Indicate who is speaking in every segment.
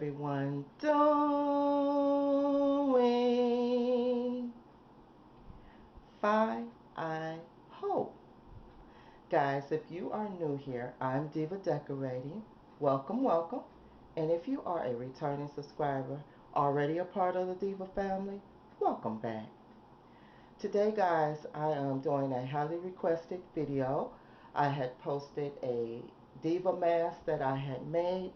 Speaker 1: everyone doing? Fine, I hope. Guys, if you are new here, I'm Diva Decorating. Welcome, welcome. And if you are a returning subscriber, already a part of the Diva family, welcome back. Today, guys, I am doing a highly requested video. I had posted a Diva Mask that I had made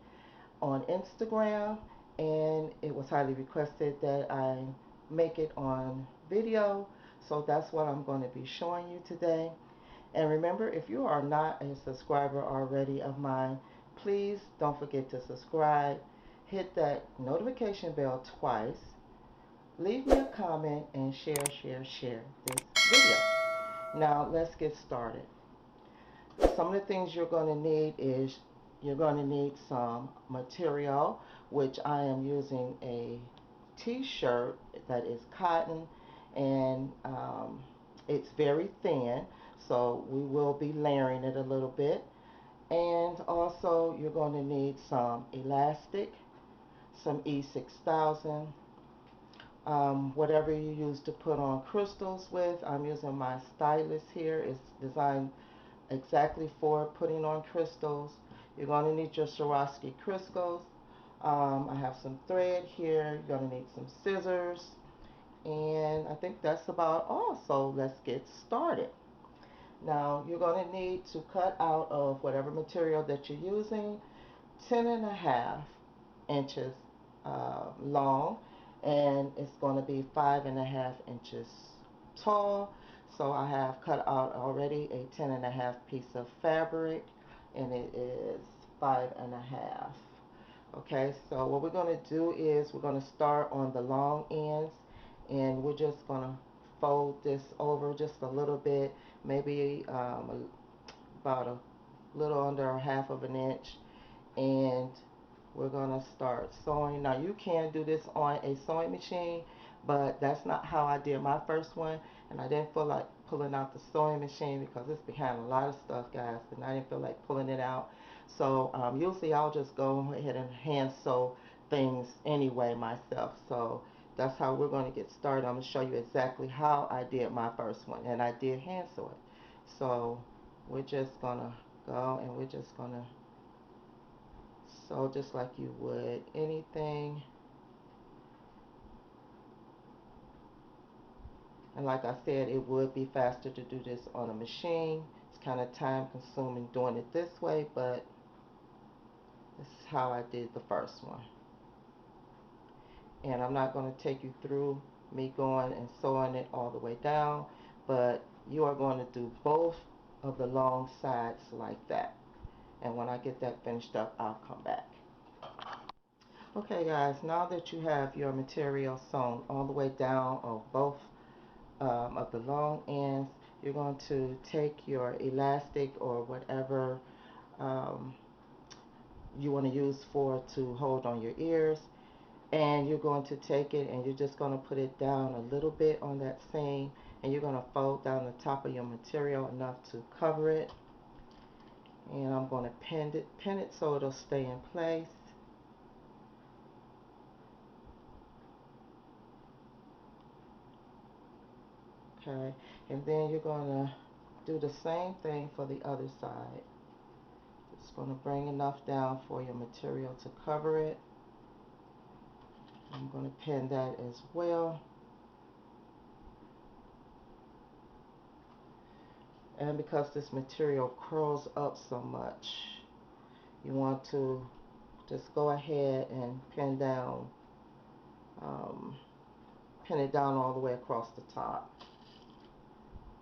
Speaker 1: on Instagram, and it was highly requested that I make it on video, so that's what I'm going to be showing you today. And remember, if you are not a subscriber already of mine, please don't forget to subscribe, hit that notification bell twice, leave me a comment, and share this video. Now let's get started. Some of the things you're going to need is you're going to need some material, which I am using a t-shirt that is cotton, and it's very thin, so we will be layering it a little bit. And also you're going to need some elastic, some E6000, whatever you use to put on crystals with. I'm using my Stylus here. It's designed exactly for putting on crystals. You're going to need your Swarovski crystals. I have some thread here. You're going to need some scissors. And I think that's about all. So let's get started. Now you're going to need to cut out of whatever material that you're using 10.5 inches long, and it's going to be 5.5 inches tall. So I have cut out already a 10.5 piece of fabric, and it is 5.5. Okay, so what we're going to do is we're going to start on the long ends, and we're just going to fold this over just a little bit, maybe about a little under 1/2 inch, and we're going to start sewing. Now you can do this on a sewing machine, but that's not how I did my first one, and I didn't feel like pulling out the sewing machine because it's behind a lot of stuff, guys, and I didn't feel like pulling it out. So usually I'll just go ahead and hand sew things anyway myself. So that's how we're going to get started. I'm going to show you exactly how I did my first one, and I did hand sew it. So we're just going to go, and we're just going to sew just like you would anything. And like I said, it would be faster to do this on a machine. It's kind of time consuming doing it this way, but this is how I did the first one. And I'm not going to take you through me going and sewing it all the way down, but you are going to do both of the long sides like that. And when I get that finished up, I'll come back. Okay, guys, now that you have your material sewn all the way down of both of the long ends, you're going to take your elastic or whatever you want to use to hold on your ears, and you're going to take it and you're just going to put it down a little bit on that seam, and you're going to fold down the top of your material enough to cover it. And I'm going to pin it so it'll stay in place. Okay, and then you're going to do the same thing for the other side. Just going to bring enough down for your material to cover it. I'm going to pin that as well. And because this material curls up so much, you want to just go ahead and pin it down all the way across the top,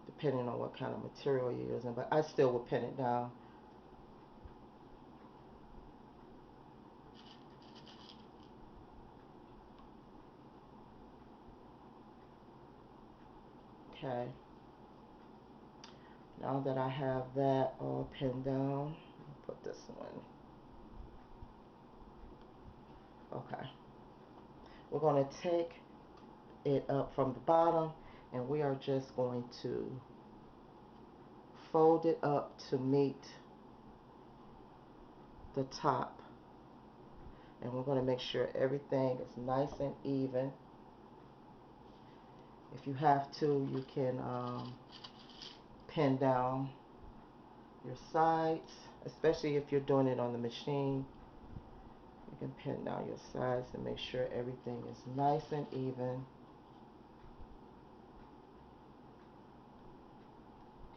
Speaker 1: depending on what kind of material you're using, but I still would pin it down. Okay, now that I have that all pinned down, I'll put this one. Okay, we're going to take it up from the bottom, and we are just going to fold it up to meet the top. And we're going to make sure everything is nice and even. If you have to, you can pin down your sides, especially if you're doing it on the machine. You can pin down your sides and make sure everything is nice and even.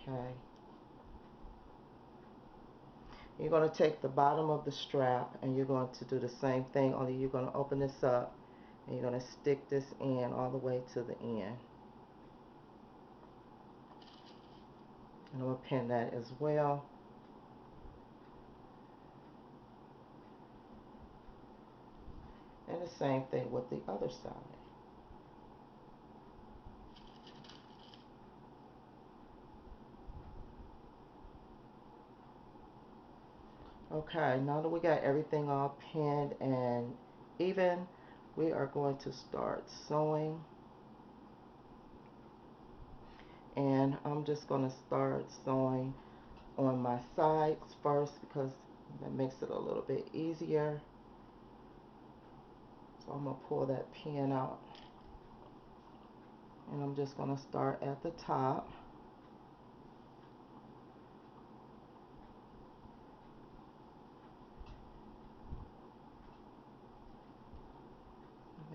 Speaker 1: Okay. You're going to take the bottom of the strap and you're going to do the same thing, only you're going to open this up and you're going to stick this in all the way to the end. And I'm going to pin that as well. And the same thing with the other side. Okay, now that we got everything all pinned and even, we are going to start sewing. And I'm just going to start sewing on my sides first because that makes it a little bit easier. So I'm going to pull that pin out. And I'm just going to start at the top.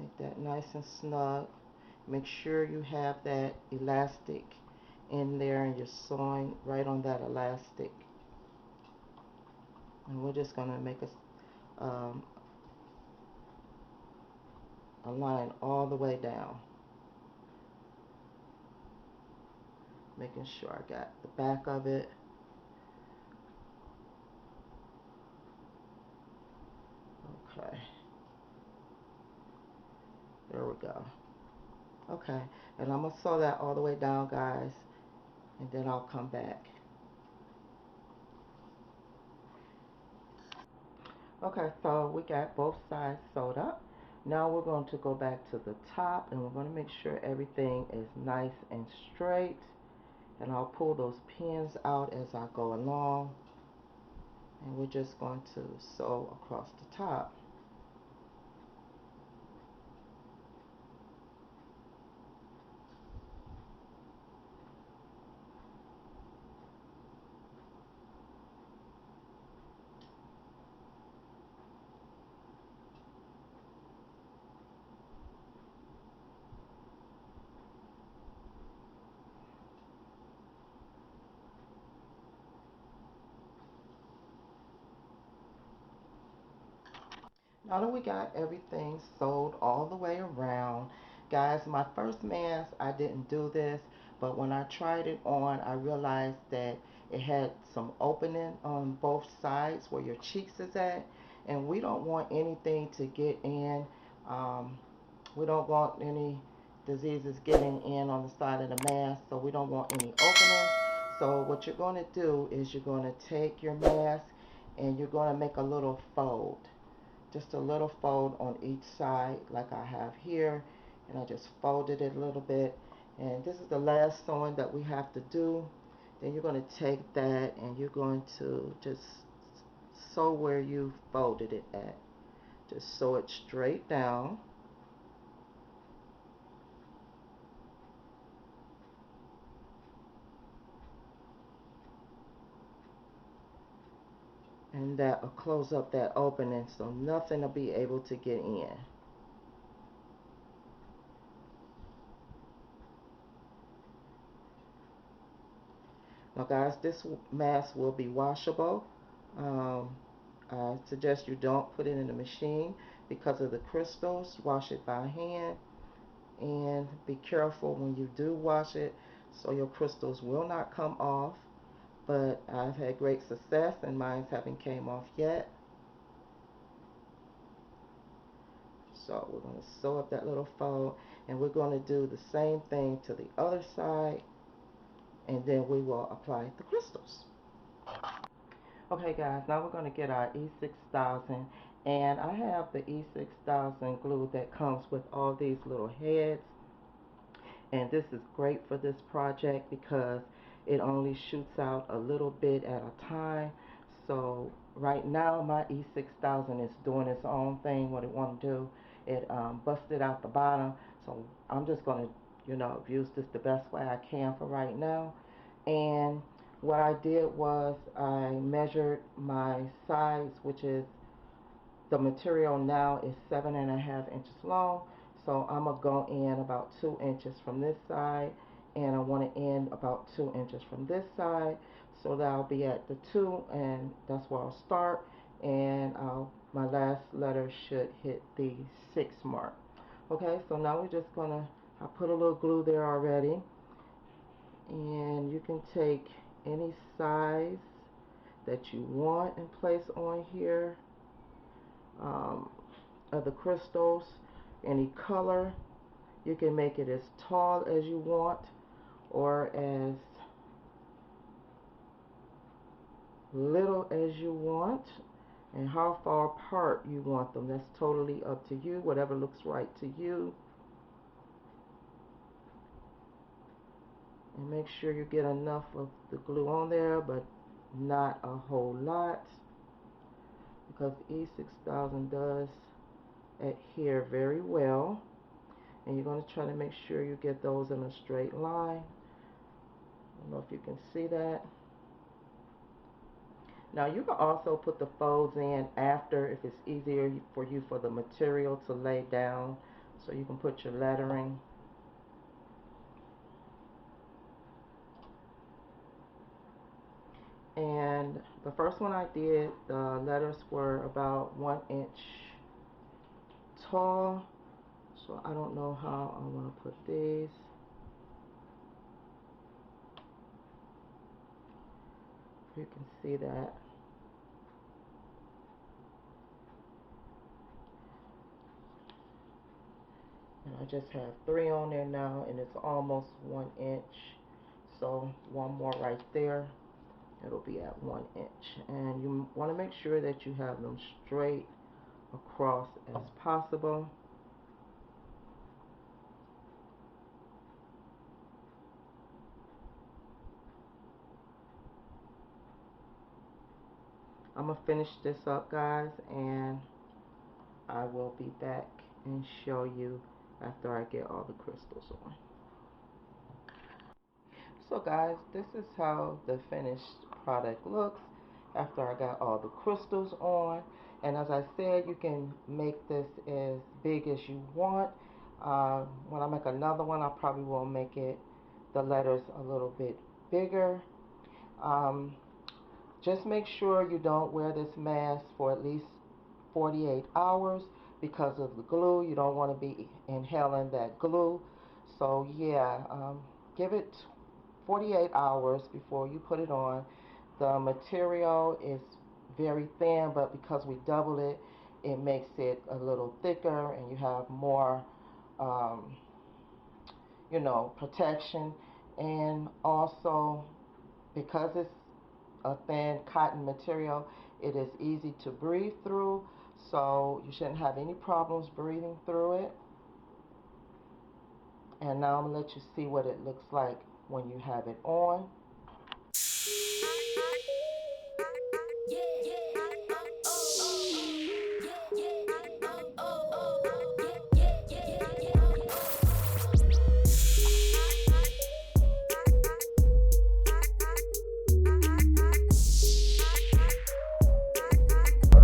Speaker 1: Make that nice and snug. Make sure you have that elastic in there and you're sewing right on that elastic. And we're just going to make a line all the way down. Making sure I got the back of it. Okay. There we go. Okay. And I'm going to sew that all the way down, guys. And then I'll come back. Okay, so we got both sides sewed up. Now we're going to go back to the top and we're going to make sure everything is nice and straight. And I'll pull those pins out as I go along. And we're just going to sew across the top. Now that we got everything sewed all the way around, guys, my first mask, I didn't do this, but when I tried it on, I realized that it had some opening on both sides where your cheeks is at, and we don't want anything to get in. Um, we don't want any diseases getting in on the side of the mask, so we don't want any openings. So what you're going to do is you're going to take your mask and you're going to make a little fold, just a little fold on each side like I have here, and I just folded it a little bit. And this is the last sewing that we have to do. Then you're going to take that and you're going to just sew where you folded it at. Just sew it straight down. And that will close up that opening so nothing will be able to get in. Now guys, this mask will be washable. Um, I suggest you don't put it in the machine because of the crystals. Wash it by hand and be careful when you do wash it so your crystals will not come off. But I've had great success and mine haven't came off yet. So we're going to sew up that little fold and we're going to do the same thing to the other side, and then we will apply the crystals. Okay guys, now we're going to get our E6000, and I have the E6000 glue that comes with all these little heads, and this is great for this project because it only shoots out a little bit at a time. So Right now my E6000 is doing its own thing, what it want to do. It busted out the bottom, so I'm just going to, use this the best way I can for right now. And what I did was I measured my size, which is, the material now is 7.5 inches long. So I'm going to go in about 2 inches from this side, and I want to end about 2 inches from this side. So that I'll be at the 2, and that's where I'll start. And my last letter should hit the 6 mark. Okay, so now we're just going to, I put a little glue there already. And you can take any size that you want and place on here. Um, of the crystals, any color. You can make it as tall as you want or as little as you want, and how far apart you want them. That's totally up to you, whatever looks right to you. And make sure you get enough of the glue on there, but not a whole lot, because E6000 does adhere very well. And you're going to try to make sure you get those in a straight line. I don't know if you can see that. Now you can also put the folds in after if it's easier for you for the material to lay down, so you can put your lettering. And the first one I did, the letters were about 1 inch tall, so I don't know how I want to put these. You can see that. And I just have 3 on there now, and it's almost 1 inch. So one more right there. It'll be at 1 inch. And you want to make sure that you have them straight across as possible. I'm going to finish this up, guys, and I will be back and show you after I get all the crystals on. So guys, this is how the finished product looks after I got all the crystals on. And as I said, you can make this as big as you want. When I make another one, I probably will make it, the letters, a little bit bigger. Um, just make sure you don't wear this mask for at least 48 hours because of the glue. You don't want to be inhaling that glue. So yeah, give it 48 hours before you put it on. The material is very thin, but because we doubled it, it makes it a little thicker, and you have more, um, protection. And also, because it's a thin cotton material, it is easy to breathe through, so you shouldn't have any problems breathing through it. And now I'm going to let you see what it looks like when you have it on.